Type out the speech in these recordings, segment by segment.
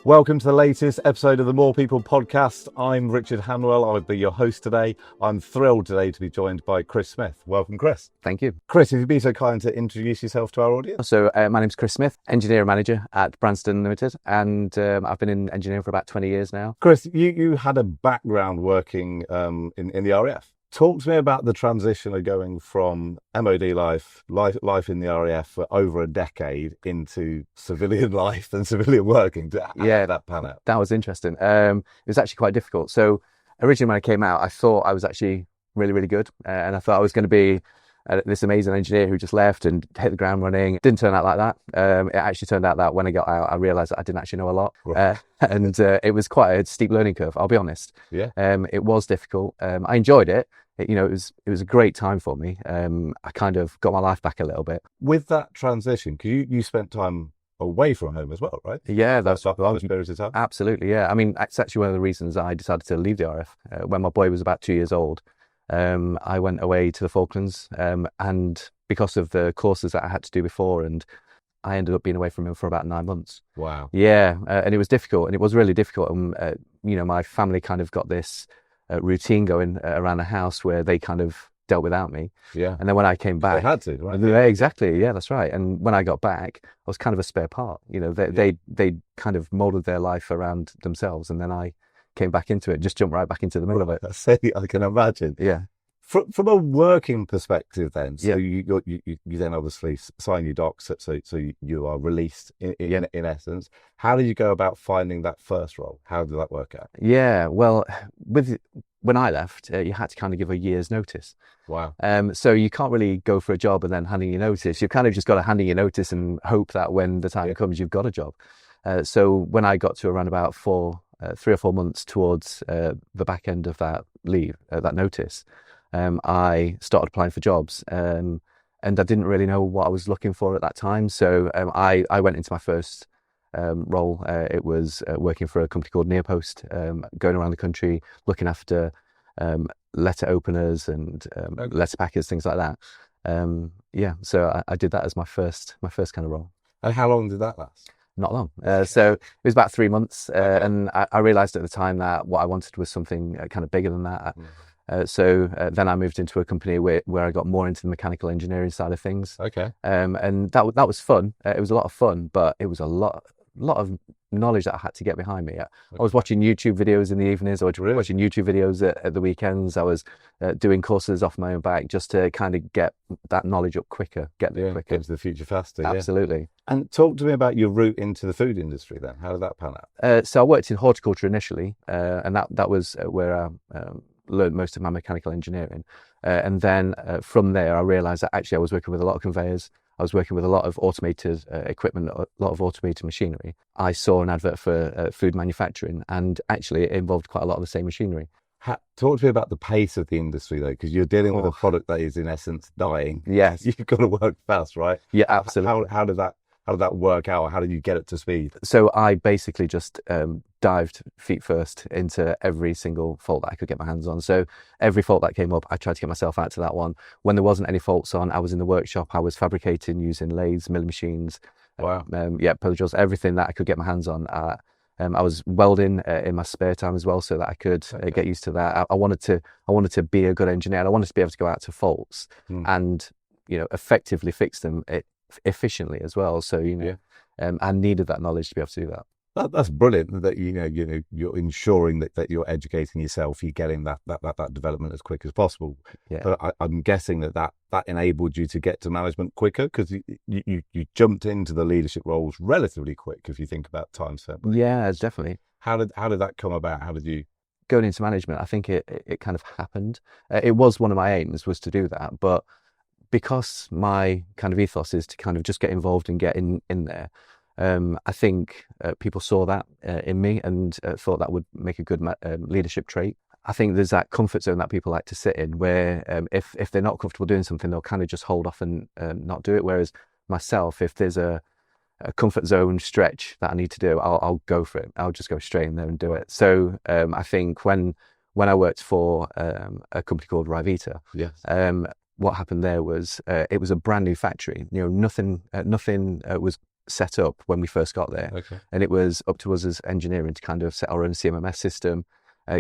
Welcome to the latest episode of the More People Podcast. I'm Richard Hanwell. I'll be your host today. I'm thrilled today to be joined by Chris Smyth. Welcome, Chris. Thank you. Chris, if you'd be so kind to introduce yourself to our audience. So my name's Chris Smyth, engineer and manager at Branston Limited, and I've been in engineering for about 20 years now. Chris, you had a background working in the RAF. Talk to me about the transition of going from MOD life in the RAF for over a decade into civilian life and civilian working. How did that pan out? That was interesting. It was actually quite difficult. So originally when I came out, I thought I was actually really, really good. And I thought I was going to be this amazing engineer who just left and hit the ground running. It didn't turn out like that. It actually turned out that when I got out, I realised that I didn't actually know a lot. Right. And it was quite a steep learning curve, I'll be honest. Yeah. It was difficult. I enjoyed it. It was a great time for me. I kind of got my life back a little bit. With that transition, because you spent time away from home as well, right? Yeah, that's periods of time. Absolutely, yeah. I mean, that's actually one of the reasons I decided to leave the RAF. When my boy was about 2 years old, I went away to the Falklands, and because of the courses that I had to do before, and I ended up being away from him for about 9 months. Wow. Yeah, and it was difficult, and it was really difficult. My family kind of got this routine going around the house where they kind of dealt without me. Yeah. And then when I came back, they had to, right? Exactly. Yeah, that's right. And when I got back, I was kind of a spare part. They kind of molded their life around themselves, and then I came back into it, just jumped right back into the middle of it. I can imagine. Yeah. From a working perspective, then, so yeah. you then obviously sign your docs, so you are released in essence. How did you go about finding that first role? How did that work out? Yeah, well, when I left, you had to kind of give a year's notice. Wow. So you can't really go for a job and then hand in your notice. You've kind of just got to hand in your notice and hope that when the time comes, you've got a job. So when I got to around about 3 or 4 months towards the back end of that leave, that notice, I started applying for jobs, and I didn't really know what I was looking for at that time. So I went into my first role. It was working for a company called Nearpost, going around the country looking after letter openers and letter packers, things like that. So I did that as my first kind of role. And how long did that last? Not long. So it was about 3 months, and I realised at the time that what I wanted was something kind of bigger than that. So then I moved into a company where I got more into the mechanical engineering side of things. Okay. And that was fun. It was a lot of fun, but it was a lot of knowledge that I had to get behind me. I was watching YouTube videos in the evenings. I was watching YouTube videos at the weekends. I was doing courses off my own back just to kind of get that knowledge up quicker, get quicker. Get to the future faster. Absolutely. Yeah. And talk to me about your route into the food industry then. How did that pan out? So I worked in horticulture initially, and that was where I learned most of my mechanical engineering. And then from there, I realised that actually I was working with a lot of conveyors. I was working with a lot of automated equipment, a lot of automated machinery. I saw an advert for food manufacturing, and actually it involved quite a lot of the same machinery. Talk to me about the pace of the industry, though, because you're dealing with a product that is, in essence, dying. Yes. You've got to work fast, right? Yeah, absolutely. How did that work out? How did you get it to speed? So I basically just dived feet first into every single fault that I could get my hands on. So every fault that came up, I tried to get myself out to that one. When there wasn't any faults on, I was in the workshop. I was fabricating using lathes, milling machines. Wow. Pillar drills, everything that I could get my hands on. I was welding in my spare time as well, so that I could get used to that. I wanted to be a good engineer, and I wanted to be able to go out to faults and effectively fix them efficiently as well. So I needed that knowledge to be able to do that. That's brilliant. That you're ensuring that you're educating yourself. You're getting that development as quick as possible. Yeah. But I'm guessing that enabled you to get to management quicker, because you jumped into the leadership roles relatively quick. If you think about time spent. Yeah, definitely. How did that come about? How did you going into management? I think it kind of happened. It was one of my aims was to do that, but because my kind of ethos is to kind of just get involved and get in there. I think people saw that in me and thought that would make a good leadership trait. I think there's that comfort zone that people like to sit in where if they're not comfortable doing something, they'll kind of just hold off and not do it. Whereas myself, if there's a comfort zone stretch that I need to do, I'll go for it. I'll just go straight in there and do it. So I think when I worked for a company called Rivita, yes. What happened there was it was a brand new factory. Nothing was set up when we first got there. Okay. And it was up to us as engineering to kind of set our own CMMS system,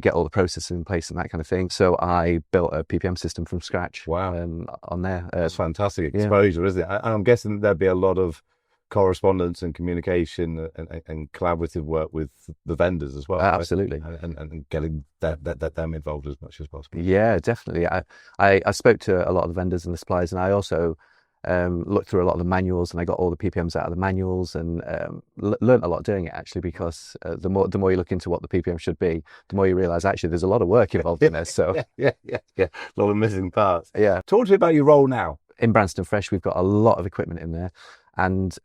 get all the processes in place and that kind of thing. So I built a PPM system from scratch. Wow. On there. That's fantastic exposure, isn't it? And I'm guessing there'd be a lot of correspondence and communication and collaborative work with the vendors as well. Absolutely. Right? And getting them involved as much as possible. Yeah, definitely. I spoke to a lot of the vendors and the suppliers, and I also looked through a lot of the manuals, and I got all the PPMs out of the manuals, and learned a lot doing it, actually, because the more you look into what the PPM should be, the more you realize actually there's a lot of work involved in this. So yeah, a lot of missing parts. Yeah. Talk to me about your role now. In Branston Fresh, we've got a lot of equipment in there, and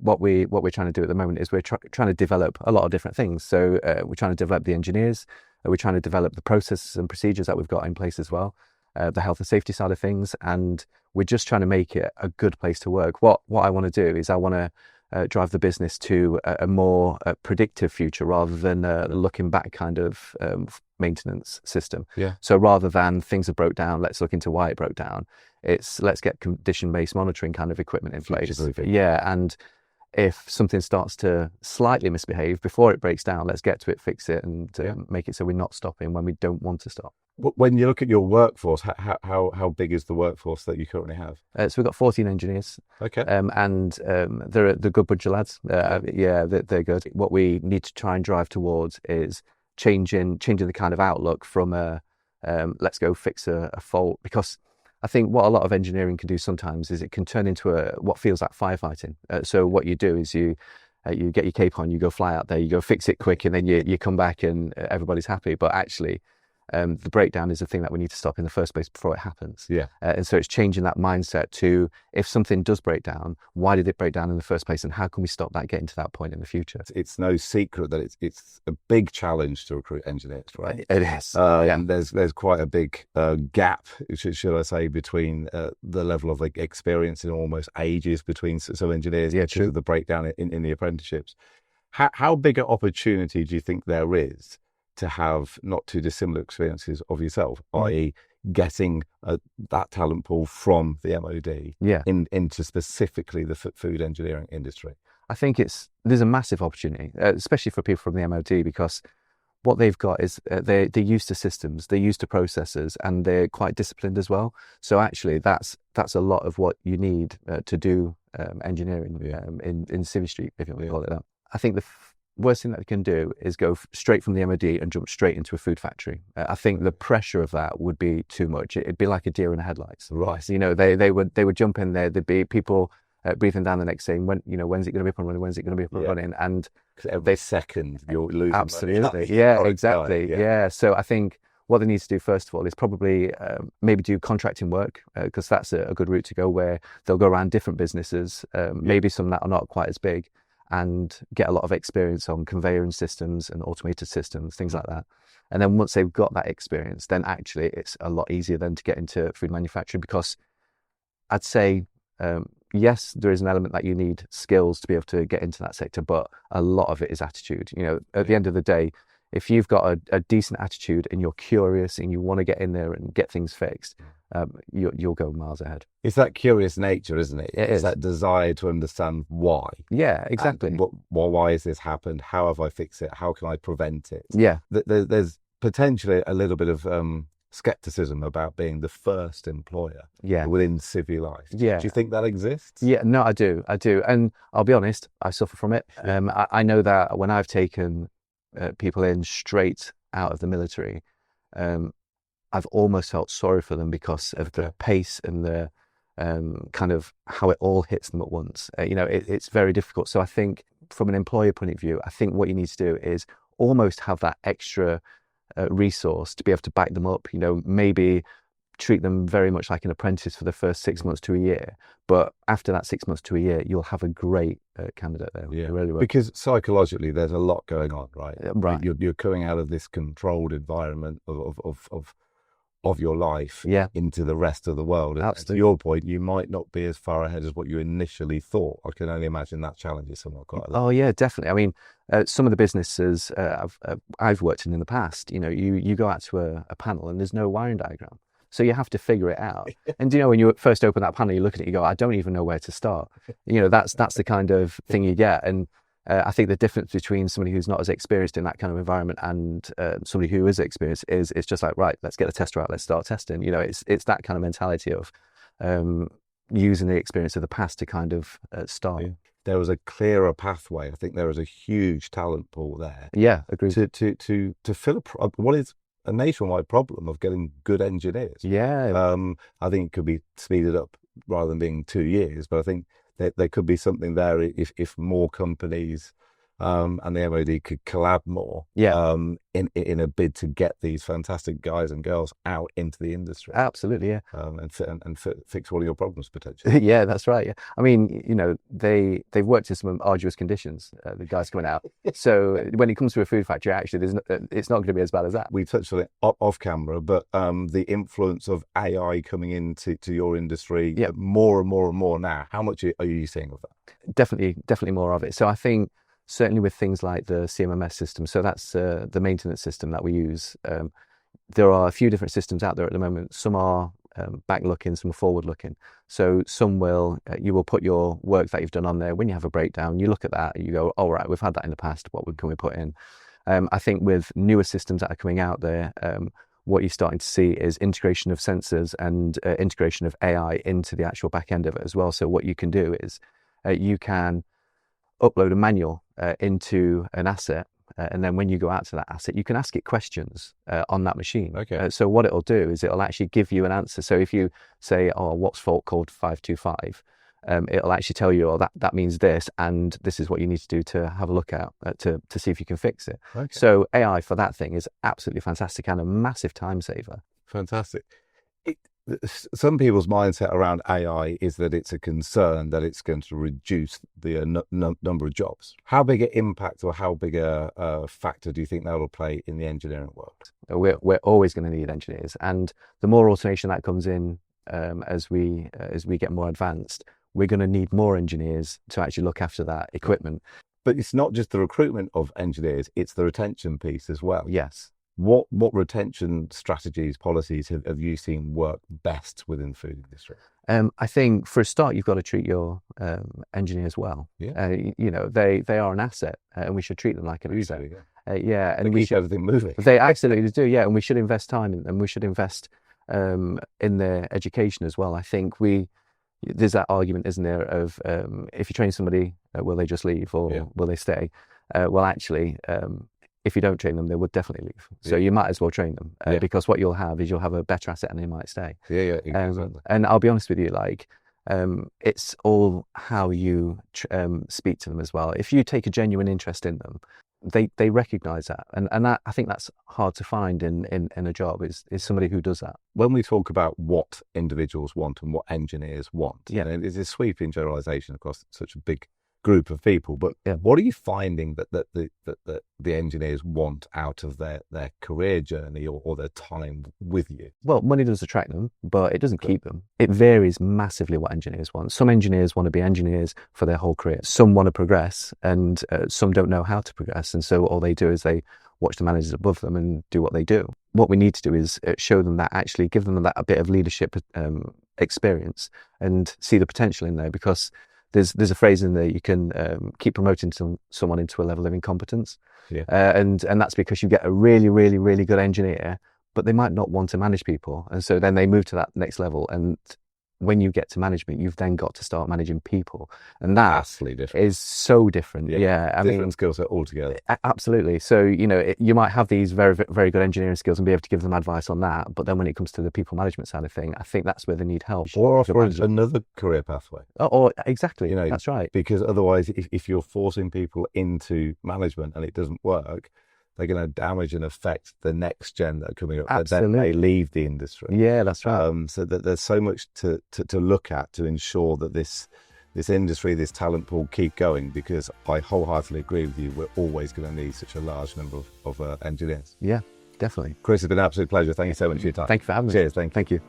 what we're trying to do at the moment is we're trying to develop a lot of different things. So we're trying to develop the engineers, we're trying to develop the processes and procedures that we've got in place as well, the health and safety side of things, and we're just trying to make it a good place to work. What I want to do is I want to drive the business to a more predictive future rather than looking back kind of maintenance system. Yeah. So rather than things have broke down, let's look into why it broke down. Let's get condition-based monitoring kind of equipment in place. Yeah, and if something starts to slightly misbehave before it breaks down, let's get to it, fix it, and make it so we're not stopping when we don't want to stop. When you look at your workforce, how big is the workforce that you currently have? So we've got 14 engineers. Okay. And they're good bunch of lads. They're good. What we need to try and drive towards is changing the kind of outlook from let's go fix a fault, because I think what a lot of engineering can do sometimes is it can turn into what feels like firefighting. So what you do is you get your cape on, you go fly out there, you go fix it quick, and then you come back and everybody's happy. But actually, the breakdown is the thing that we need to stop in the first place before it happens. Yeah. And so it's changing that mindset to, if something does break down, why did it break down in the first place, and how can we stop that getting to that point in the future? It's no secret that it's a big challenge to recruit engineers, right? It is. And there's quite a big gap, should I say, between the level of experience and almost ages between some engineers. Yeah, true. The breakdown in the apprenticeships. How big an opportunity do you think there is to have not too dissimilar experiences of yourself, i.e. getting that talent pool from the MOD into specifically the food engineering industry? I think there's a massive opportunity, especially for people from the MOD, because what they've got is they're used to systems, they're used to processes, and they're quite disciplined as well. So actually that's a lot of what you need to do engineering in Civvy Street, if you want to call it that. I think the worst thing that they can do is go straight from the MOD and jump straight into a food factory. I think the pressure of that would be too much. It'd be like a deer in the headlights. Right. So, they would jump in there. There'd be people breathing down the neck saying, when's it going to be up and running? When's it going to be up and running? And every second you're losing absolutely money. Yeah, exactly. Yeah. So I think what they need to do first of all is probably maybe do contracting work, because that's a good route to go, where they'll go around different businesses, maybe some that are not quite as big, and get a lot of experience on conveying systems and automated systems, things like that. And then once they've got that experience, then actually it's a lot easier then to get into food manufacturing, because I'd say, yes, there is an element that you need skills to be able to get into that sector, but a lot of it is attitude. At the end of the day, if you've got a decent attitude and you're curious and you want to get in there and get things fixed, you'll go miles ahead. It's that curious nature, isn't it? It is. It's that desire to understand why. Yeah, exactly. Why has this happened? How have I fixed it? How can I prevent it? Yeah. There's potentially a little bit of skepticism about being the first employer within civvy life. Yeah. Do you think that exists? Yeah, no, I do. And I'll be honest, I suffer from it. I know that when I've taken people in straight out of the military, I've almost felt sorry for them because of the pace and the kind of how it all hits them at once. It's very difficult. So I think from an employer point of view, I think what you need to do is almost have that extra resource to be able to back them up. Maybe treat them very much like an apprentice for the first 6 months to a year. But after that 6 months to a year, you'll have a great candidate there. Yeah, really will. Because psychologically, there's a lot going on, right? Right. You're coming out of this controlled environment of your life into the rest of the world. And Absolutely. to your point, you might not be as far ahead as what you initially thought. I can only imagine that challenges someone quite a lot. Oh yeah, definitely. I mean, some of the businesses I've worked in the past, you go out to a panel and there's no wiring diagram. So you have to figure it out. And when you first open that panel, you look at it, you go, I don't even know where to start. That's the kind of thing you get. And I think the difference between somebody who's not as experienced in that kind of environment and somebody who is experienced is it's just like, right, let's get a tester out, let's start testing. It's that kind of mentality of using the experience of the past to kind of start. Yeah. There was a clearer pathway. I think there is a huge talent pool there. Yeah, agreed. To fill what is a nationwide problem of getting good engineers. Yeah. I think it could be speeded up rather than being 2 years, but I think there could be something there if more companies and the MOD could collab more in a bid to get these fantastic guys and girls out into the industry. Absolutely, yeah. And fix all of your problems potentially. Yeah, that's right. Yeah, I mean, they've worked in some arduous conditions. The guys coming out. So when it comes to a food factory, actually, it's not going to be as bad as that. We touched on it off camera, but the influence of AI coming into your industry more and more and more now. How much are you seeing of that? Definitely more of it. So I think, certainly with things like the CMMS system, so that's the maintenance system that we use. There are a few different systems out there at the moment. Some are back-looking, some are forward-looking. So some you will put your work that you've done on there. When you have a breakdown, you look at that and you go, all right, we've had that in the past. What can we put in? I think with newer systems that are coming out there, what you're starting to see is integration of sensors and integration of AI into the actual back end of it as well. So what you can do is you can upload a manual into an asset, and then when you go out to that asset, you can ask it questions on that machine. Okay. So what it'll do is it'll actually give you an answer. So if you say, what's fault code 525, it'll actually tell you, that means this, and this is what you need to do to have a look at to see if you can fix it. Okay. So AI for that thing is absolutely fantastic and a massive time saver. Fantastic. Some people's mindset around AI is that it's a concern that it's going to reduce the number of jobs. How big an impact or how big a factor do you think that will play in the engineering world? We're always going to need engineers, and the more automation that comes in as we get more advanced, we're going to need more engineers to actually look after that equipment. But it's not just the recruitment of engineers; it's the retention piece as well. Yes. What retention strategies, policies have you seen work best within the food industry? I think for a start, you've got to treat your engineers well. Yeah. They are an asset, and we should treat them like an asset. Yeah, and we keep everything moving. They absolutely do. Yeah, and we should invest time in them. We should invest in their education as well. I think there's that argument, isn't there, of if you train somebody, will they just leave or will they stay? Well, actually. If you don't train them, they would definitely leave. So you might as well train them because what you'll have is you'll have a better asset and they might stay. Yeah, exactly. And I'll be honest with you, it's all how you speak to them as well. If you take a genuine interest in them, they recognise that, and that, I think that's hard to find in a job is somebody who does that. When we talk about what individuals want and what engineers want, it's a sweeping generalisation across such a big group of people, but what are you finding that the engineers want out of their career journey or their time with you? Well, money does attract them, but it doesn't keep them. It varies massively what engineers want. Some engineers want to be engineers for their whole career. Some want to progress, and some don't know how to progress, and so all they do is they watch the managers above them and do what they do. What we need to do is show them that, actually give them that a bit of leadership experience and see the potential in there, because there's a phrase in there, you can keep promoting someone into a level of incompetence. And that's because you get a really, really, really good engineer, but they might not want to manage people. And so then they move to that next level. And when you get to management, you've then got to start managing people. And that is so different. Different skill set altogether. Absolutely. So, you might have these very, very good engineering skills and be able to give them advice on that. But then when it comes to the people management side of thing, I think that's where they need help. Or offer another career pathway. Or exactly. That's right. Because otherwise, if you're forcing people into management and it doesn't work, they're going to damage and affect the next gen that are coming up. Absolutely. Then they leave the industry. Yeah, that's right. So that there's so much to look at to ensure that this industry, this talent pool keep going, because I wholeheartedly agree with you. We're always going to need such a large number of engineers. Yeah, definitely. Chris, it's been an absolute pleasure. Thank you so much for your time. Thank you for having me. Cheers. Thank you.